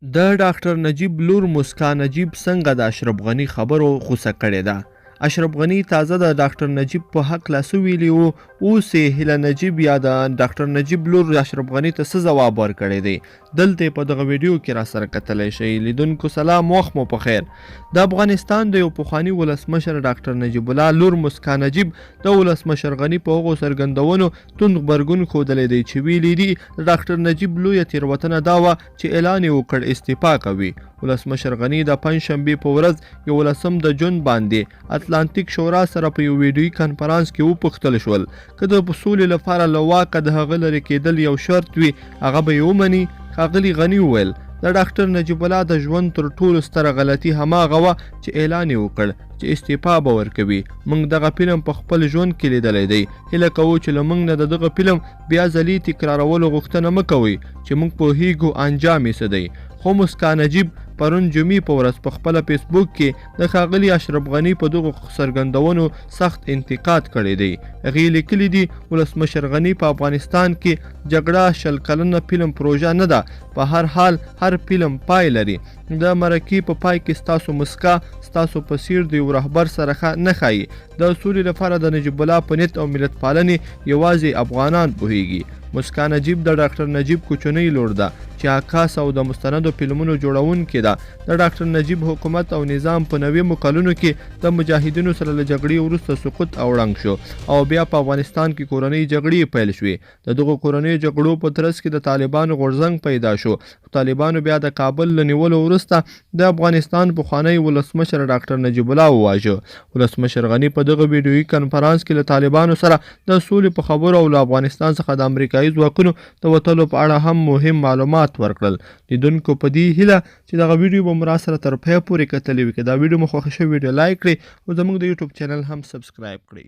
د ډاکټر نجیب لور مسکا نجیب څنګه د اشرف غني خبرو غوسه کړې ده. اشرف غني تازه د ډاکټر نجیب په حق لاس ویلي وو، اوس یې هیله نجیب یا د ډاکټر نجیب لور اشرف غني ته څه ځواب ورکړی دی. دلته په دغه ویډیو کې را سره کتلی شئ. لیدونکو سلام، وخت مو په خیر. د افغانستان د یو پخواني ولسمشر ډاکټر نجیب الله لور مسکا نجیب د ولسمشر غني په هغو څرګندونو توند غبرګون ښودلی دی چې ویلي دي د ډاکټر نجیب لویه تېروتنه دا وه چې اعلان یې وکړ استعفا کوي. ولسمشر غني د پنجشنبې په ورځ 11 د جون باندې اتلانتیک شورا سره په یو ویډیوي کانفرانس کې وپوښتل شول که د سولې لپاره له واکه د هغه لرې کېدل یو شرط وي هغه به یې ومني. ښاغلي غني وویل د ډاکټر نجیب الله د ژوند تر ټولو ستره غلطي هماغه وه چې اعلان یې وکړ چې استعفا به ورکوي. موږ دغه فلم په خپل ژوند کې لیدلی دی. هیله کوو چې له موږ نه د دغه فلم بیا ځلي تکرارولو غوښتنه مه کوئ چې موږ پوهیږو انجام یې څه دی. خو مسکا نجیب پرون جمعې په ورځ په خپله فیسبوک کې د ښاغلي اشرف غني په دغو څرګندونو سخت انتقاد کړی دی. هغې لیکلي دي ولسمشر غني په افغانستان کې جګړه 100 کلنه فلم پروژه نه ده. په هر حال هر فلم پای لري. د مرکې په پای کې ستاسو مسکا ستاسو په څیر د یو رهبر سره نه ښایي. د سولې لپاره د نجیب الله په نیت او ملت پالنې یوازې افغانان پوهیږي. مسکا نجیب د ډاکټر نجیب کوچنۍ لور ده چې عکاس او د مستندو فلمونو جوړونکې ده. د ډاکټر نجیب حکومت او نظام په 90 کلونو کې د مجاهدینو سره له جګړې وروسته سقوط او ړنګ شو او بیا په افغانستان کې کورنۍ جګړې پیل شوې. د دغو کورنیو جګړو په ترڅ کې د طالبانو غورځنګ پیدا شو. طالبانو بیا د کابل له نیولو وروسته د افغانستان پخوانی ولسمشر ډاکټر نجیب الله وواژه. ولسمشر غني په دغه ویډیويي کنفرانس کې له طالبانو سره د سولې په خبرو او له افغانستان څخه د امریکایي ځواکونو د وتلو په اړه هم مهم معلومات ورکړل. لیدونکو په دې هیله چې دغه ویډیو به مو را سره تر پایه پورې کتلې وي. که دا ویډیو مو خوښه شوې ویډیو لایک کړئ او زموږ د یوټیوب چینل هم سبسکرایب کړئ.